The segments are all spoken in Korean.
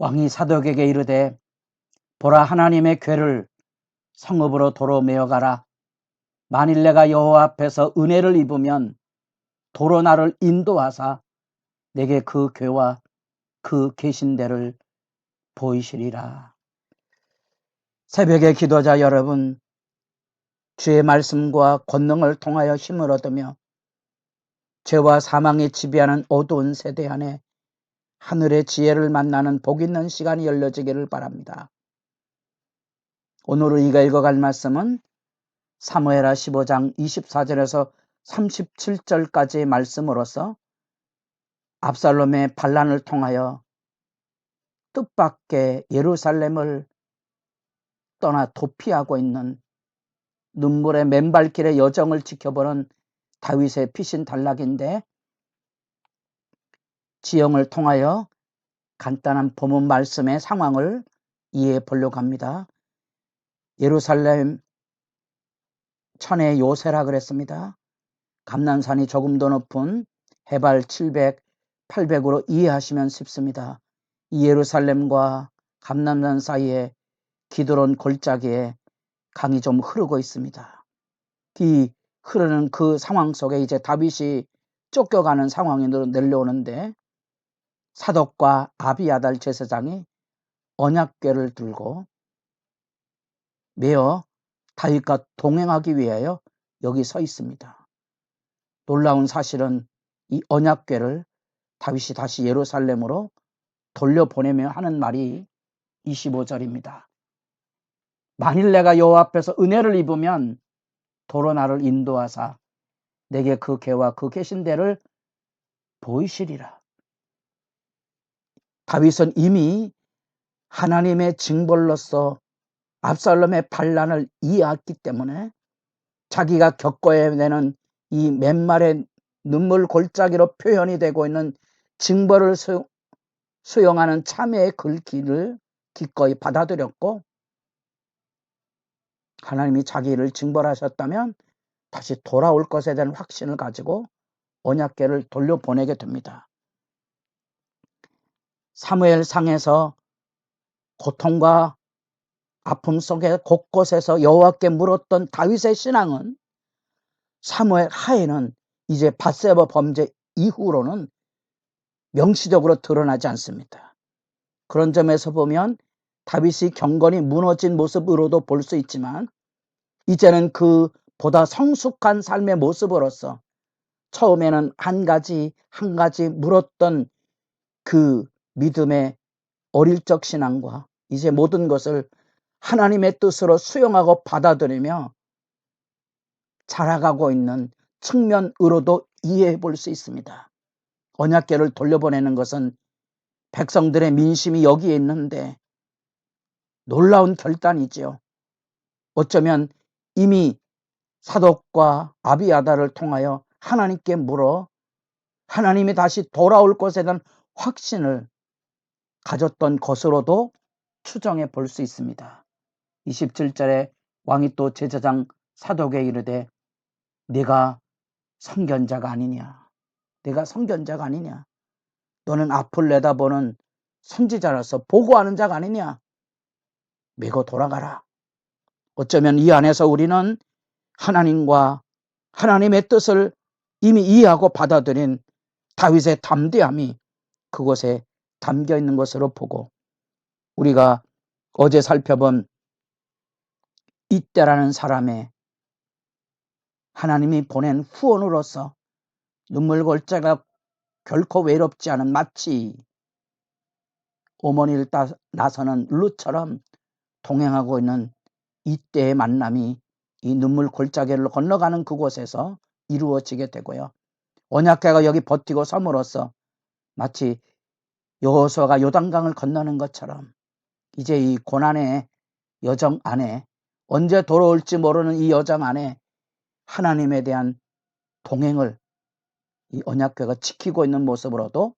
왕이 사독에게 이르되 보라 하나님의 궤를 성읍으로 도로 메어가라. 만일 내가 여호와 앞에서 은혜를 입으면 도로 나를 인도하사 내게 그 궤와 그 계신 데를 보이시리라. 새벽의 기도자 여러분, 주의 말씀과 권능을 통하여 힘을 얻으며 죄와 사망이 지배하는 어두운 세대 안에 하늘의 지혜를 만나는 복 있는 시간이 열려지기를 바랍니다. 오늘 우리가 읽어갈 말씀은 사무엘하 15장 24절에서 37절까지의 말씀으로서 압살롬의 반란을 통하여 뜻밖의 예루살렘을 떠나 도피하고 있는 눈물의 맨발길의 여정을 지켜보는 다윗의 피신단락인데, 지형을 통하여 간단한 본문 말씀의 상황을 이해해 보려고 합니다. 예루살렘 천의 요새라 그랬습니다. 감난산이 조금 더 높은 해발 700, 800으로 이해하시면 쉽습니다. 이 예루살렘과 감난산 사이에 기드론 골짜기에 강이 좀 흐르고 있습니다. 이 흐르는 그 상황 속에 이제 다윗이 쫓겨가는 상황이 내려오는데, 사독과 아비아달 제사장이 언약궤를 들고 메어 다윗과 동행하기 위하여 여기 서 있습니다. 놀라운 사실은 이 언약궤를 다윗이 다시 예루살렘으로 돌려보내며 하는 말이 25절입니다. 만일 내가 여호와 앞에서 은혜를 입으면 도로 나를 인도하사 내게 그 궤와 그 계신 데를 보이시리라. 다윗은 이미 하나님의 징벌로서 압살롬의 반란을 이해했기 때문에 자기가 겪어야 되는 이 맨말의 눈물 골짜기로 표현이 되고 있는 징벌을 수용하는 참회의 글귀를 기꺼이 받아들였고, 하나님이 자기를 징벌하셨다면 다시 돌아올 것에 대한 확신을 가지고 언약궤를 돌려보내게 됩니다. 사무엘상에서 고통과 아픔 속에 곳곳에서 여호와께 물었던 다윗의 신앙은 사무엘 하에는 이제 밧세바 범죄 이후로는 명시적으로 드러나지 않습니다. 그런 점에서 보면 다윗이 경건이 무너진 모습으로도 볼 수 있지만, 이제는 그 보다 성숙한 삶의 모습으로서 처음에는 한 가지 물었던 그 믿음의 어릴 적 신앙과 이제 모든 것을 하나님의 뜻으로 수용하고 받아들이며 자라가고 있는 측면으로도 이해해 볼 수 있습니다. 언약궤를 돌려보내는 것은 백성들의 민심이 여기에 있는데 놀라운 결단이지요. 어쩌면 이미 사독과 아비아달을 통하여 하나님께 물어 하나님이 다시 돌아올 것에 대한 확신을 가졌던 것으로도 추정해 볼 수 있습니다. 27절에 왕이 또 제사장 사독에 이르되 네가 선견자가 아니냐, 네가 선견자가 아니냐, 너는 앞을 내다보는 선지자로서 보고하는 자가 아니냐, 메고 돌아가라. 어쩌면 이 안에서 우리는 하나님과 하나님의 뜻을 이미 이해하고 받아들인 다윗의 담대함이 그곳에 담겨 있는 것으로 보고, 우리가 어제 살펴본 이때라는 사람의 하나님이 보낸 후원으로서 눈물 골짜기가 결코 외롭지 않은, 마치 어머니를 나서는 룻처럼 동행하고 있는 이때의 만남이 이 눈물 골짜기를 건너가는 그곳에서 이루어지게 되고요. 언약궤가 여기 버티고 섬으로써 마치 여호수아가 요단강을 건너는 것처럼 이제 이 고난의 여정 안에, 언제 돌아올지 모르는 이 여정 안에 하나님에 대한 동행을 이 언약궤가 지키고 있는 모습으로도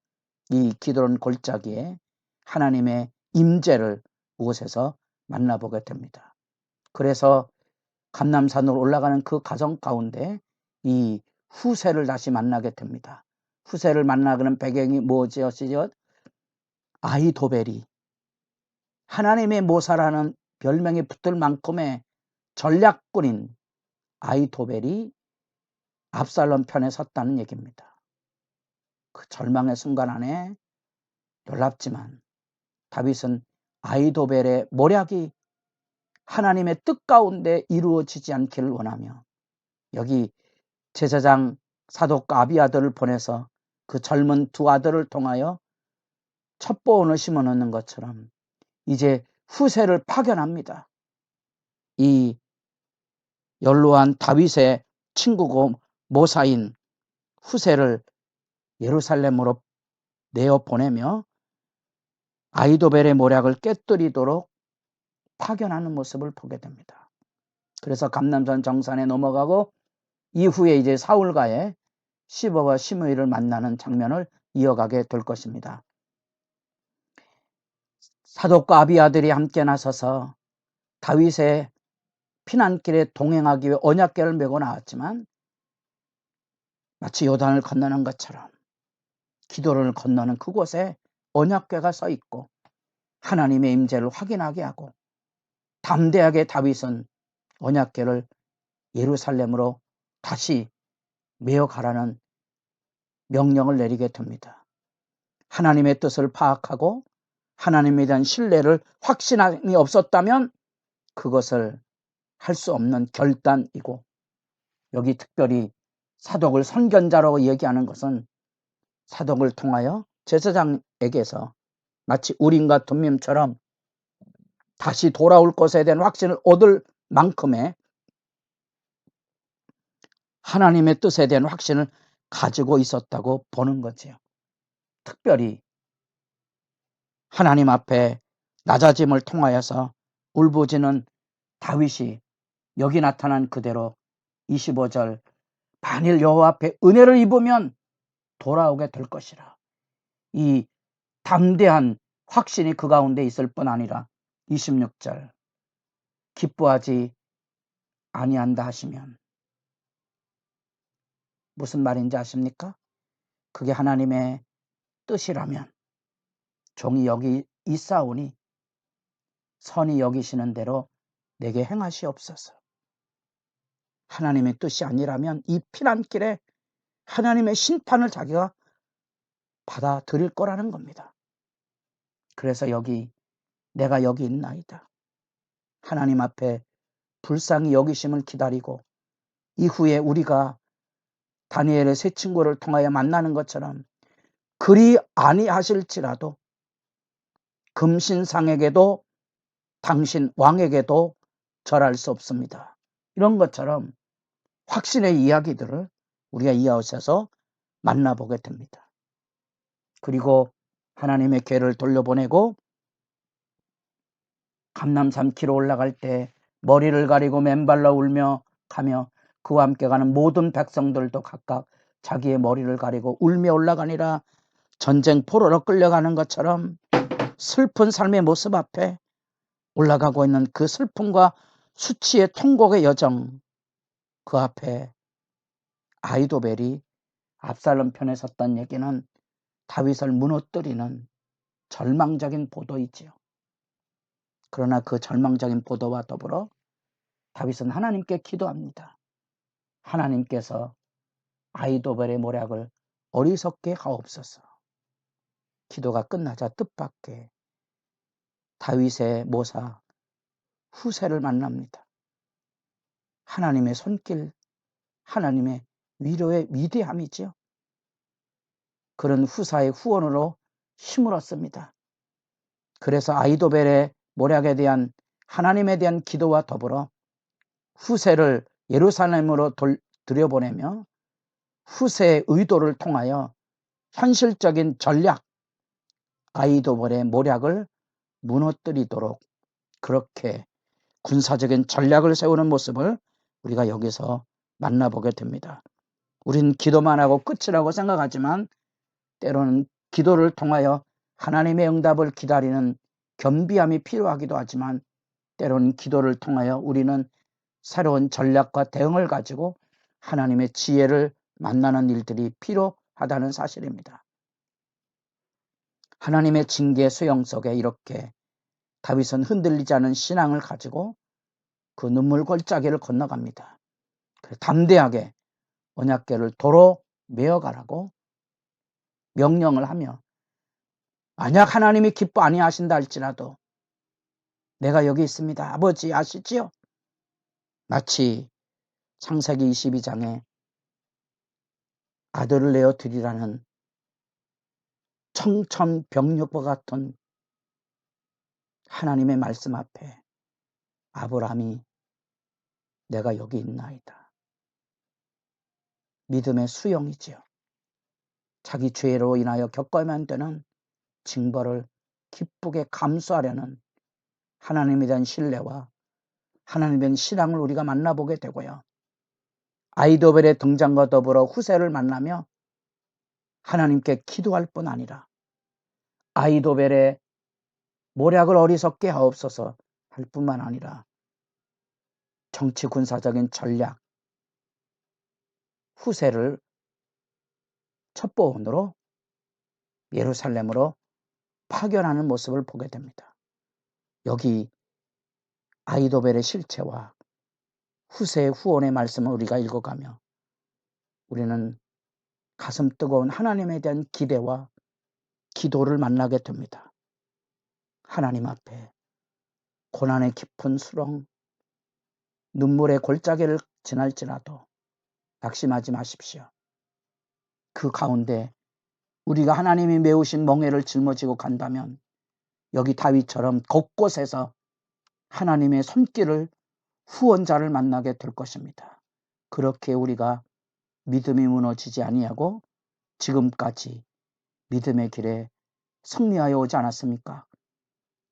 이 기드론 골짜기에 하나님의 임재를 그곳에서 만나보게 됩니다. 그래서 감람산으로 올라가는 그 과정 가운데 이 후세를 다시 만나게 됩니다. 후세를 만나는 배경이 무엇이었죠? 아히도벨이 하나님의 모사라는 별명이 붙을 만큼의 전략꾼인 아히도벨이 압살롬 편에 섰다는 얘기입니다. 그 절망의 순간 안에 놀랍지만 다윗은 아히도벨의 모략이 하나님의 뜻 가운데 이루어지지 않기를 원하며 여기 제사장 사독과 아비아들을 보내서 그 젊은 두 아들을 통하여 첩보원을 심어놓는 것처럼 이제 후세를 파견합니다. 이 연로한 다윗의 친구고 모사인 후세를 예루살렘으로 내어 보내며 아히도벨의 모략을 깨뜨리도록 파견하는 모습을 보게 됩니다. 그래서 감남산 정산에 넘어가고 이후에 이제 사울과의 시버와 시므이를 만나는 장면을 이어가게 될 것입니다. 사독과 아비아들이 함께 나서서 다윗의 피난길에 동행하기 위해 언약궤를 메고 나왔지만 마치 요단을 건너는 것처럼 기도를 건너는 그곳에 언약궤가 서 있고 하나님의 임재를 확인하게 하고 담대하게 다윗은 언약궤를 예루살렘으로 다시 메어가라는 명령을 내리게 됩니다. 하나님의 뜻을 파악하고 하나님에 대한 신뢰를 확신함이 없었다면 그것을 할 수 없는 결단이고 여기 특별히 사독을 선견자라고 얘기하는 것은 사독을 통하여 제사장에게서 마치 우림과 둠밈처럼 다시 돌아올 것에 대한 확신을 얻을 만큼의 하나님의 뜻에 대한 확신을 가지고 있었다고 보는 거지요. 특별히 하나님 앞에 낮아짐을 통하여서 울부짖는 다윗이 여기 나타난 그대로 25절 만일 여호와 앞에 은혜를 입으면 돌아오게 될 것이라. 이 담대한 확신이 그 가운데 있을 뿐 아니라 26절 기뻐하지 아니한다 하시면 무슨 말인지 아십니까? 그게 하나님의 뜻이라면 종이 여기 있사오니 선히 여기시는 대로 내게 행하시옵소서. 하나님의 뜻이 아니라면 이 피난길에 하나님의 심판을 자기가 받아들일 거라는 겁니다. 그래서 내가 여기 있나이다. 하나님 앞에 불쌍히 여기심을 기다리고 이후에 우리가 다니엘의 세 친구를 통하여 만나는 것처럼 그리 아니하실지라도 금신상에게도 당신 왕에게도 절할 수 없습니다. 이런 것처럼 확신의 이야기들을 우리가 이어서 만나보게 됩니다. 그리고 하나님의 궤를 돌려보내고 감람산 길 올라갈 때 머리를 가리고 맨발로 울며 가며 그와 함께 가는 모든 백성들도 각각 자기의 머리를 가리고 울며 올라가니라. 전쟁포로로 끌려가는 것처럼 슬픈 삶의 모습 앞에 올라가고 있는 그 슬픔과 수치의 통곡의 여정, 그 앞에 아히도벨이 압살롬 편에 섰던 얘기는 다윗을 무너뜨리는 절망적인 보도이지요. 그러나 그 절망적인 보도와 더불어 다윗은 하나님께 기도합니다. 하나님께서 아히도벨의 모략을 어리석게 하옵소서. 기도가 끝나자 뜻밖의 다윗의 모사 후세를 만납니다. 하나님의 손길, 하나님의 위로의 위대함이지요. 그런 후사의 후원으로 힘을 얻습니다. 그래서 아히도벨의 모략에 대한 하나님에 대한 기도와 더불어 후세를 예루살렘으로 들여보내며 후세의 의도를 통하여 현실적인 전략, 아히도벨의 모략을 무너뜨리도록 그렇게 군사적인 전략을 세우는 모습을 우리가 여기서 만나보게 됩니다. 우린 기도만 하고 끝이라고 생각하지만 때로는 기도를 통하여 하나님의 응답을 기다리는 겸비함이 필요하기도 하지만 때로는 기도를 통하여 우리는 새로운 전략과 대응을 가지고 하나님의 지혜를 만나는 일들이 필요하다는 사실입니다. 하나님의 징계 수용 속에 이렇게 다윗은 흔들리지 않은 신앙을 가지고 그 눈물 골짜기를 건너갑니다. 담대하게 언약궤를 도로 메어가라고 명령을 하며, 만약 하나님이 기뻐 아니하신다 할지라도 내가 여기 있습니다, 아버지 아시지요? 마치 창세기 22장에 아들을 내어 드리라는 청천벽력과 같은 하나님의 말씀 앞에 아브라함이 내가 여기 있나이다. 믿음의 수용이지요. 자기 죄로 인하여 겪어야만 되는 징벌을 기쁘게 감수하려는 하나님에 대한 신뢰와 하나님에 대한 신앙을 우리가 만나보게 되고요. 아이도벨의 등장과 더불어 후세를 만나며 하나님께 기도할 뿐 아니라 아이도벨의 모략을 어리석게 하옵소서 할 뿐만 아니라 정치 군사적인 전략, 후세를 첩보원으로 예루살렘으로 파견하는 모습을 보게 됩니다. 여기 아이도벨의 실체와 후세의 후원의 말씀을 우리가 읽어가며 우리는 가슴 뜨거운 하나님에 대한 기대와 기도를 만나게 됩니다. 하나님 앞에 고난의 깊은 수렁, 눈물의 골짜기를 지날지라도 낙심하지 마십시오. 그 가운데 우리가 하나님이 메우신 멍에를 짊어지고 간다면 여기 다윗처럼 곳곳에서 하나님의 손길을, 후원자를 만나게 될 것입니다. 그렇게 우리가 믿음이 무너지지 아니하고 지금까지 믿음의 길에 승리하여 오지 않았습니까?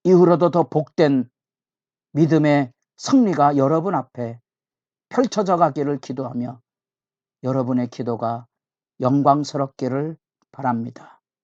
이후로도 더 복된 믿음의 승리가 여러분 앞에 펼쳐져 가기를 기도하며 여러분의 기도가 영광스럽기를 바랍니다.